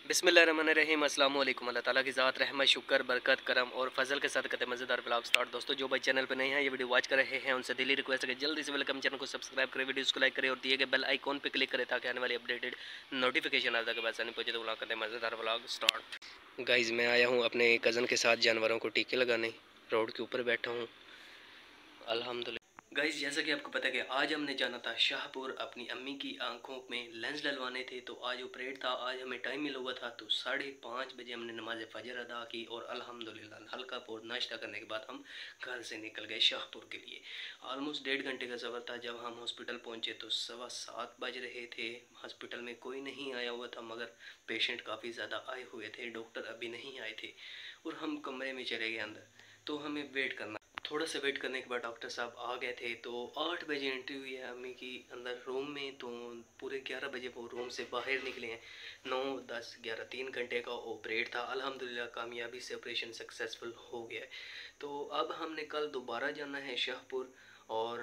बिस्मिल्लाहिर्रहमानिर्रहीम अस्सलाम वालेकुम। अल्लाह ताला की ज़ात रहमत शुक्र बरकत करम और फजल के साथ करते मज़ेदार ब्लॉग स्टार्ट। दोस्तों जो भाई चैनल पर नए हैं ये वीडियो वॉच कर रहे हैं उनसे दिली रिक्वेस्ट है कि जल्दी से वेलकम चैनल को सब्सक्राइब करें, वीडियोस को लाइक करें और दिए गए बेल आइकॉन पर क्लिक करें ताकि आने वाली अपडेटेड नोटिफिकेशन आ सके। वैसा नहीं पहुंचे तो ब्लॉग करते मज़ेदार ब्लॉग स्टार्ट। गाइज़ मैं आया हूँ अपने कज़न के साथ जानवरों को टीके लगाने, रोड के ऊपर बैठा हूँ अल्हम्दुलिल्लाह। गाइस जैसा कि आपको पता है कि आज हमने जाना था शाहपुर अपनी अम्मी की आंखों में लेंस डलवाने थे, तो आज ऑपरेट था। आज हमें टाइम मिला हुआ था तो 5:30 बजे हमने नमाज फजर अदा की और अल्हम्दुलिल्लाह हल्का और नाश्ता करने के बाद हम घर से निकल गए शाहपुर के लिए। ऑलमोस्ट 1.5 घंटे का सफ़र था। जब हम हॉस्पिटल पहुंचे तो 7:15 बज रहे थे। हॉस्पिटल में कोई नहीं आया हुआ था मगर पेशेंट काफ़ी ज़्यादा आए हुए थे, डॉक्टर अभी नहीं आए थे और हम कमरे में चले गए अंदर। तो हमें वेट करना, थोड़ा सा वेट करने के बाद डॉक्टर साहब आ गए थे। तो 8 बजे एंट्री हुई है अम्मी की अंदर रूम में, तो पूरे 11 बजे वो रूम से बाहर निकले हैं। 9, 10, 11 3 घंटे का ऑपरेट था। अल्हम्दुलिल्लाह कामयाबी से ऑपरेशन सक्सेसफुल हो गया है। तो अब हमने कल दोबारा जाना है शाहपुर और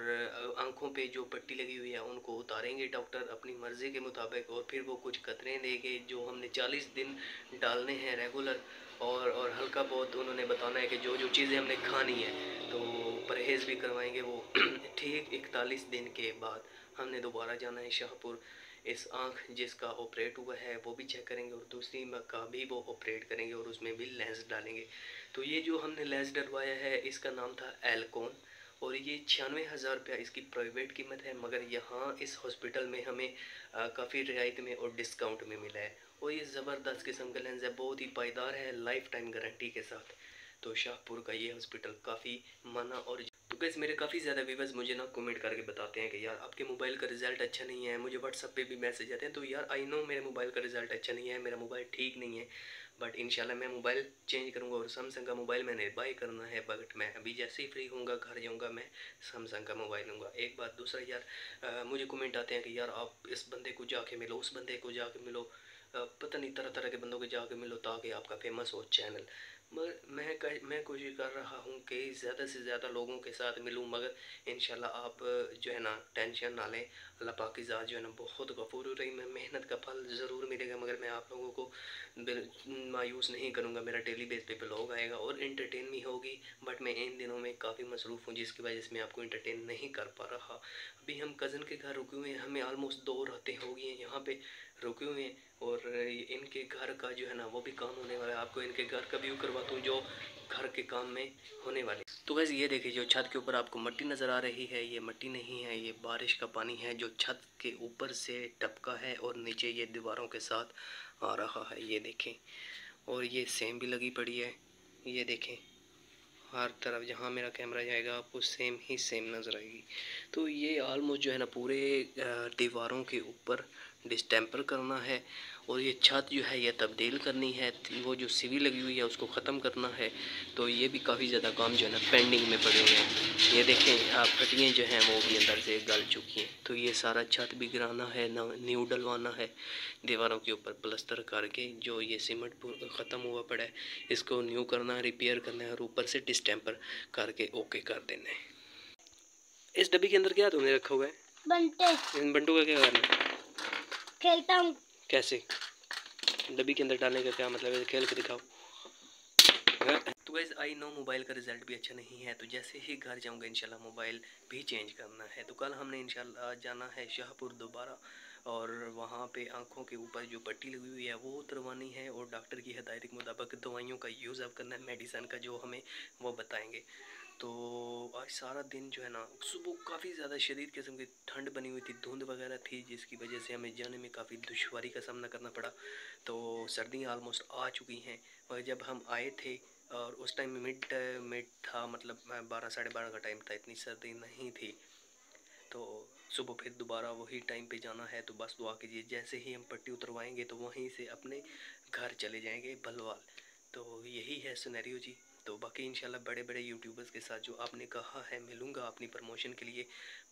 आंखों पे जो पट्टी लगी हुई है उनको उतारेंगे डॉक्टर अपनी मर्ज़ी के मुताबिक, और फिर वो कुछ कतरे देंगे जो हमने 40 दिन डालने हैं रेगुलर। और हल्का बहुत उन्होंने बताना है कि जो जो चीज़ें हमने खानी है, तो परहेज़ भी करवाएंगे वो। ठीक 41 दिन के बाद हमने दोबारा जाना है शाहपुर। इस आँख जिसका ऑपरेट हुआ है वो भी चेक करेंगे और दूसरी का भी वो ऑपरेट करेंगे और उसमें भी लेंस डालेंगे। तो ये जो हमने लेंस डलवाया है इसका नाम था एल्कोन और ये 96,000 रुपया इसकी प्राइवेट कीमत है, मगर यहाँ इस हॉस्पिटल में हमें काफ़ी रियायत में और डिस्काउंट में मिला है। और ये ज़बरदस्त किस्म का लेंस है, बहुत ही पायदार है, लाइफ टाइम गारंटी के साथ। तो शाहपुर का ये हॉस्पिटल काफ़ी माना। और तो गैस मेरे काफ़ी ज़्यादा व्यूवर्स मुझे ना कमेंट करके बताते हैं कि यार आपके मोबाइल का रिज़ल्ट अच्छा नहीं है। मुझे व्हाट्सअप पे भी मैसेज आते हैं। तो यार आई नो मेरे मोबाइल का रिज़ल्ट अच्छा नहीं है, मेरा मोबाइल ठीक नहीं है, बट इंशाल्लाह मैं मोबाइल चेंज करूँगा और सैमसंग का मोबाइल मैंने बाई करना है। बट मैं अभी जैसे ही फ्री होऊंगा घर जाऊँगा मैं सैमसंग का मोबाइल लूँगा। एक बात, दूसरा यार मुझे कमेंट आते हैं कि यार आप इस बंदे को जाके मिलो, उस बंदे को जाके मिलो, पता नहीं तरह तरह के बंदों के जाके मिलो ताकि आपका फेमस हो चैनल। मगर मैं कोशिश कर रहा हूँ कि ज़्यादा से ज़्यादा लोगों के साथ मिलूँ, मगर इंशाल्लाह आप जो है ना टेंशन ना लें। अल्लाह पाक की ज़ात जो है ना बहुत गफूर रही, मैं मेहनत का फल ज़रूर मिलेगा, मगर मैं आप लोगों को मायूस नहीं करूँगा। मेरा डेली बेस पे ब्लॉग आएगा और इंटरटेन भी होगी, बट मैं इन दिनों में काफ़ी मसरूफ़ हूँ जिसकी वजह से मैं आपको इंटरटेन नहीं कर पा रहा। अभी हम कज़न के घर रुके हुए हैं, हमें ऑलमोस्ट 2 रातें हो गई हैं यहाँ पे रुके हुए हैं। और इनके घर का जो है ना वो भी काम होने वाला है। आपको इनके घर का व्यू करवाता हूँ जो घर के काम में होने वाले। तो वैसे ये देखिए जो छत के ऊपर आपको मिट्टी नज़र आ रही है, ये मिट्टी नहीं है, ये बारिश का पानी है जो छत के ऊपर से टपका है और नीचे ये दीवारों के साथ आ रहा है। ये देखें, और ये सेम भी लगी पड़ी है। ये देखें हर तरफ जहाँ मेरा कैमरा जाएगा आपको सेम ही सेम नज़र आएगी। तो ये ऑलमोस्ट जो है ना पूरे दीवारों के ऊपर डिस्टेम्पर करना है और ये छत जो है ये तब्दील करनी है, वो जो सीवी लगी हुई है उसको ख़त्म करना है। तो ये भी काफ़ी ज़्यादा काम जो है ना पेंडिंग में पड़े हुए हैं। ये देखें फटियाँ जो हैं वो भी अंदर से गल चुकी हैं। तो ये सारा छत भी गिराना है, न्यू डलवाना है, दीवारों के ऊपर प्लस्तर करके जो ये सीमेंट ख़त्म हुआ पड़ा है इसको न्यू करना है, रिपेयर करना है और ऊपर से डिस्टेम्पर करके ओके कर देना है। इस डब्बी के अंदर क्या तुमने रखा हुआ है? बंटे। इन बंटू का क्या करना है? खेलता हूँ। कैसे? डब्बी के अंदर डालने का क्या मतलब है? खेल के दिखाओ। तो गाइस आई नो मोबाइल का रिज़ल्ट भी अच्छा नहीं है, तो जैसे ही घर जाऊंगा इंशाल्लाह मोबाइल भी चेंज करना है। तो कल हमने इंशाल्लाह जाना है शाहपुर दोबारा और वहाँ पे आंखों के ऊपर जो पट्टी लगी हुई है वो उतरवानी है और डॉक्टर की हिदायत के मुताबिक दवाइयों का यूज़ अब करना है, मेडिसन का जो हमें वो बताएंगे। तो आज सारा दिन जो है ना सुबह काफ़ी ज़्यादा शदीद किस्म की ठंड बनी हुई थी, धुंध वगैरह थी जिसकी वजह से हमें जाने में काफ़ी दुश्वारी का सामना करना पड़ा। तो सर्दियाँ ऑलमोस्ट आ चुकी हैं और जब हम आए थे और उस टाइम मिड था, मतलब 12 साढ़े 12 का टाइम था, इतनी सर्दी नहीं थी। तो सुबह फिर दोबारा वही टाइम पे जाना है। तो बस दुआ कीजिए जैसे ही हम पट्टी उतरवाएंगे तो वहीं से अपने घर चले जाएंगे भलवाल। तो यही है सिनेरियो जी। तो बाकी इंशाल्लाह बड़े बड़े यूट्यूबर्स के साथ जो आपने कहा है मिलूँगा अपनी प्रमोशन के लिए,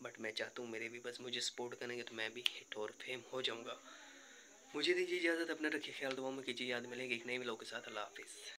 बट मैं चाहता हूँ मेरे भी बस मुझे सपोर्ट करेंगे तो मैं भी हिट और फेम हो जाऊँगा। मुझे दीजिए इजाज़त, अपना रखिए ख्याल, दुआ में कीजिए, याद मिलेंगे एक नए व्लॉग के साथ। अल्लाह हाफिज़।